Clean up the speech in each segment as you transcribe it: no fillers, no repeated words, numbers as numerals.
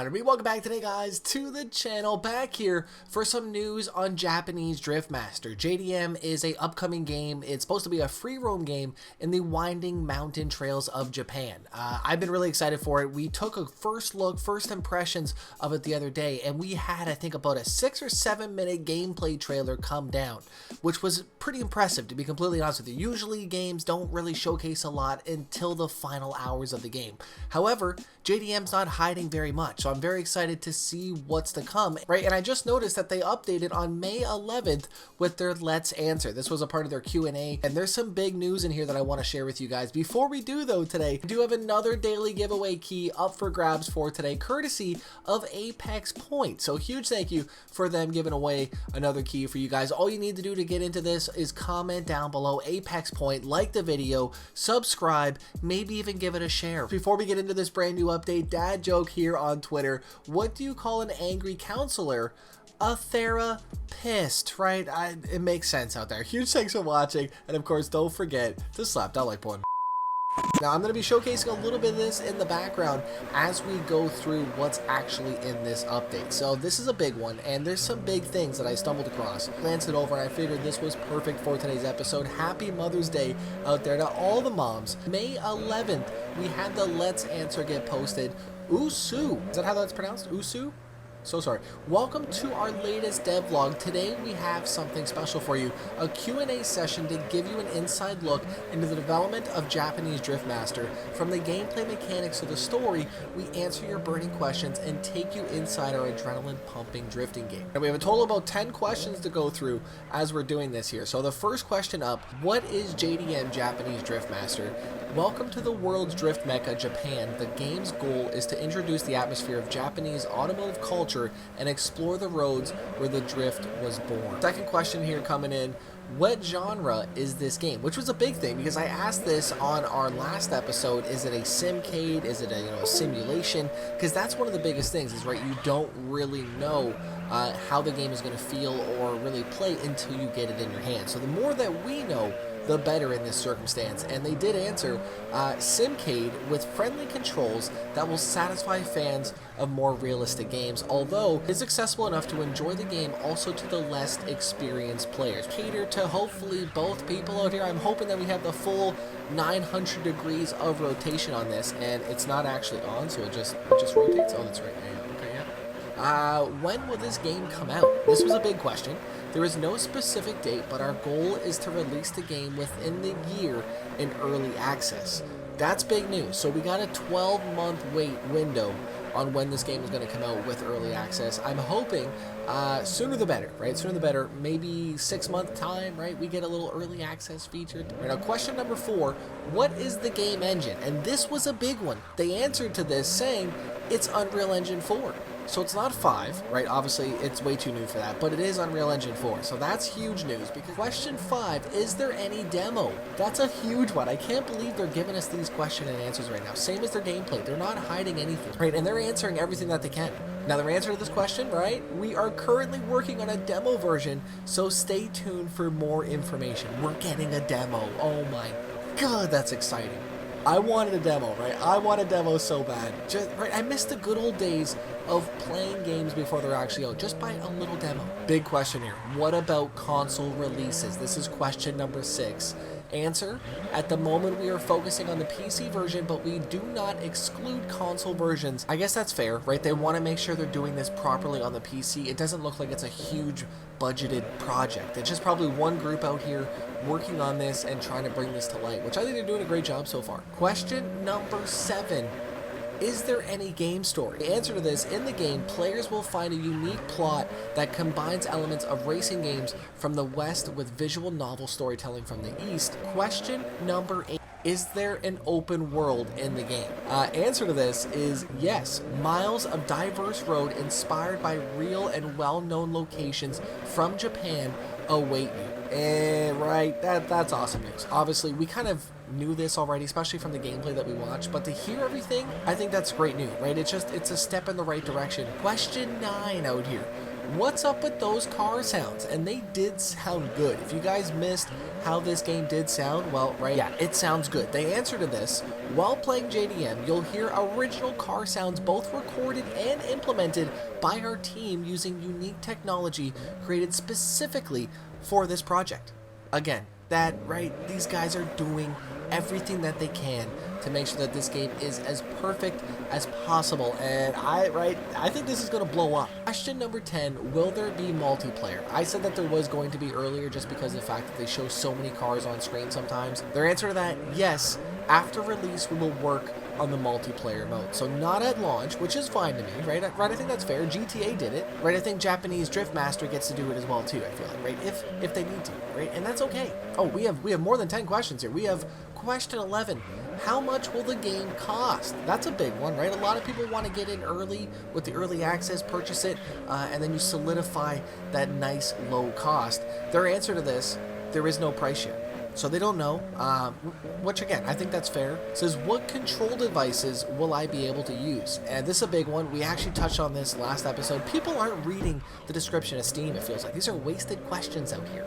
everybody, welcome back today guys to the channel, back here for some news on Japanese Driftmaster. JDM is a upcoming game. It's supposed to be a free roam game in the winding mountain trails of Japan. I've been really excited for it. We took a first look, first impressions of it the other day, and we had I think about a 6 or 7 minute gameplay trailer come down, which was pretty impressive, to be completely honest with you. Usually games don't really showcase a lot until the final hours of the game. However, JDM's not hiding very much, so I'm very excited to see what's to come, right? And I just noticed that they updated on May 11th with their Let's Answer. This was a part of their Q&A, and there's some big news in here that I want to share with you guys. Before we do though today, we do have another daily giveaway key up for grabs for today, courtesy of Apex Point. So huge thank you for them giving away another key for you guys. All you need to do to get into this is comment down below Apex Point, like the video, subscribe, maybe even give it a share. Before we get into this brand new update, dad joke here on Twitter: what do you call an angry counselor? A therapist, right? It makes sense out there. Huge thanks for watching, and of course don't forget to slap that like button. Now I'm going to be showcasing a little bit of this in the background as we go through what's actually in this update. So this is a big one, and there's some big things that I stumbled across. Glanced it over and I figured this was perfect for today's episode. Happy Mother's Day out there to all the moms. May 11th, we had the Let's Answer get posted. Usu, is that how that's pronounced? Usu? So sorry. Welcome to our latest devlog. Today we have something special for you, a Q&A session to give you an inside look into the development of Japanese Driftmaster. From the gameplay mechanics to the story, we answer your burning questions and take you inside our adrenaline pumping drifting game. And we have a total of about 10 questions to go through as we're doing this here. So the first question up: what is JDM Japanese Driftmaster? Welcome to the world's drift mecca, Japan. The game's goal is to introduce the atmosphere of Japanese automotive culture and explore the roads where the drift was born. Second question here coming in: what genre is this game? Which was a big thing because I asked this on our last episode. Is it a simcade? Is it a simulation? Because that's one of the biggest things, is right, you don't really know how the game is going to feel or really play until you get it in your hand. So the more that we know, the better in this circumstance. And they did answer simcade with friendly controls that will satisfy fans of more realistic games, although it's accessible enough to enjoy the game also to the less experienced players. Cater to hopefully both people out here. I'm hoping that we have the full 900 degrees of rotation on this, and it's not actually on, so it just rotates. Oh, that's right. Okay, yeah. When will this game come out? This was a big question. There is no specific date, but our goal is to release the game within the year in early access. That's big news. So we got a 12-month wait window on when this game is going to come out with early access. I'm hoping sooner the better, right? Sooner the better. Maybe 6-month time, right? We get a little early access featured. Right, now, question number 4: what is the game engine? And this was a big one. They answered to this saying it's Unreal Engine 4. So it's not 5, right? Obviously, it's way too new for that, but it is Unreal Engine 4. So that's huge news. Because question 5, is there any demo? That's a huge one. I can't believe they're giving us these question and answers right now. Same as their gameplay. They're not hiding anything, right? And they're answering everything that they can. Now, their answer to this question, right? We are currently working on a demo version, so stay tuned for more information. We're getting a demo. Oh my God, that's exciting. I wanted a demo, right? I want a demo so bad. Right? I miss the good old days of playing games before they're actually out, just by a little demo. Big question here: what about console releases? This is question number 6. Answer: at the moment we are focusing on the PC version, but we do not exclude console versions. I guess that's fair, right? They want to make sure they're doing this properly on the PC. It doesn't look like it's a huge budgeted project. It's just probably one group out here working on this and trying to bring this to light, which I think they're doing a great job so far. Question number 7: is there any game story? The answer to this: in the game, players will find a unique plot that combines elements of racing games from the West with visual novel storytelling from the East. Question number 8: is there an open world in the game? Answer to this is yes. Miles of diverse road inspired by real and well-known locations from Japan await you. And right, that's awesome news. Obviously, we kind of knew this already, especially from the gameplay that we watched, but to hear everything, I think that's great news, right? It's a step in the right direction. Question 9 out here: what's up with those car sounds? And they did sound good. If you guys missed how this game did sound, well, right, yeah, it sounds good. They answer to this. While playing JDM, you'll hear original car sounds both recorded and implemented by our team using unique technology created specifically for this project. Again, that, right, these guys are doing everything that they can to make sure that this game is as perfect as possible, and I think this is going to blow up. Question number 10, will there be multiplayer? I said that there was going to be earlier just because of the fact that they show so many cars on screen sometimes. Their answer to that, yes, after release we will work on the multiplayer mode. So not at launch, which is fine to me, right? I think that's fair. GTA did it, right? I think Japanese Driftmaster gets to do it as well too, I feel like, right? If they need to, right? And that's okay. Oh, we have more than 10 questions here. We have question 11. How much will the game cost? That's a big one, right? A lot of people want to get in early with the early access, purchase it, and then you solidify that nice low cost. Their answer to this, there is no price yet. So they don't know, which again, I think that's fair. It says, what control devices will I be able to use? And this is a big one. We actually touched on this last episode. People aren't reading the description of Steam, it feels like. These are wasted questions out here.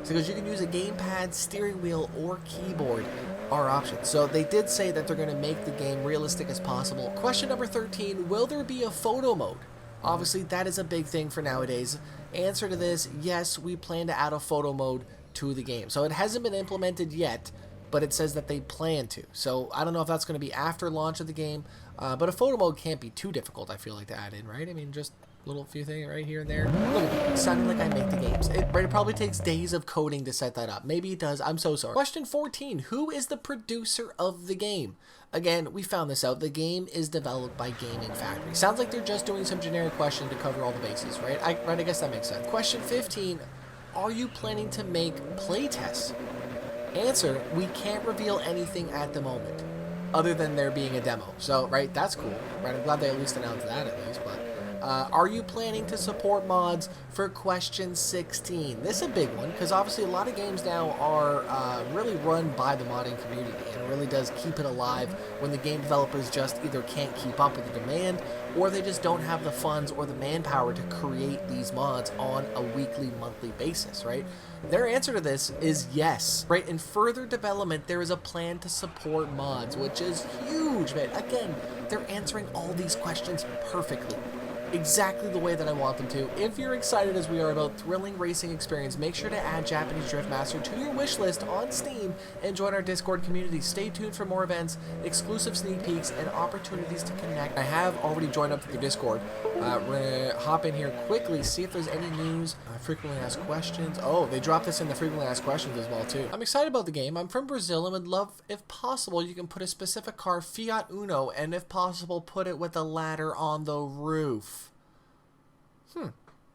So because you can use a gamepad, steering wheel, or keyboard are options. So they did say that they're going to make the game realistic as possible. Question number 13, will there be a photo mode? Obviously, that is a big thing for nowadays. Answer to this, yes, we plan to add a photo mode to the game. So it hasn't been implemented yet, but it says that they plan to. So I don't know if that's going to be after launch of the game, but a photo mode can't be too difficult, I feel like, to add in, right? I mean, just little few things right here and there. Look at me, sounding like I make the games. It probably takes days of coding to set that up. Maybe it does. I'm so sorry. Question 14. Who is the producer of the game? Again, we found this out. The game is developed by Gaming Factory. Sounds like they're just doing some generic questions to cover all the bases, right? I guess that makes sense. Question 15. Are you planning to make playtests? Answer, we can't reveal anything at the moment, other than there being a demo. So, right, that's cool. Right, I'm glad they at least announced that at least, but are you planning to support mods for question 16? This is a big one, because obviously a lot of games now are really run by the modding community, and it really does keep it alive when the game developers just either can't keep up with the demand, or they just don't have the funds or the manpower to create these mods on a weekly, monthly basis, right? Their answer to this is yes, right? In further development, there is a plan to support mods, which is huge, man. Again, they're answering all these questions perfectly. Exactly the way that I want them to. If you're excited as we are about thrilling racing experience, make sure to add Japanese Driftmaster to your wish list on Steam and join our Discord community. Stay tuned for more events, exclusive sneak peeks, and opportunities to connect. I have already joined up to the Discord. We're gonna hop in here quickly, see if there's any news. Frequently asked questions. Oh, they dropped this in the frequently asked questions as well too. I'm excited about the game. I'm from Brazil and would love, if possible, you can put a specific car, Fiat Uno, and if possible, put it with a ladder on the roof.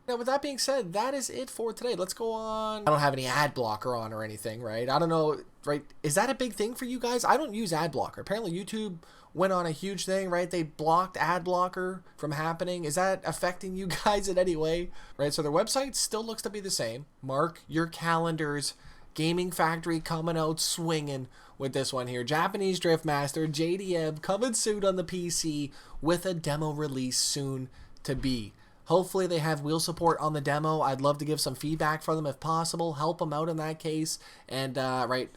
Now, with that being said, that is it for today. Let's go on. I don't have any ad blocker on or anything, right? I don't know, right? Is that a big thing for you guys? I don't use ad blocker. Apparently, YouTube went on a huge thing, right? They blocked ad blocker from happening. Is that affecting you guys in any way? Right, so their website still looks to be the same. Mark your calendars. Gaming Factory coming out swinging with this one here. Japanese Driftmaster, JDM, coming soon on the PC with a demo release soon to be. Hopefully they have wheel support on the demo. I'd love to give some feedback for them if possible. Help them out in that case. And, right,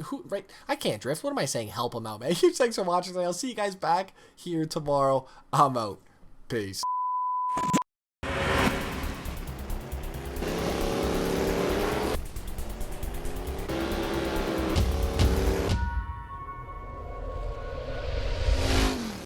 I can't drift. What am I saying? Help them out, man. Huge thanks for watching. I'll see you guys back here tomorrow. I'm out. Peace.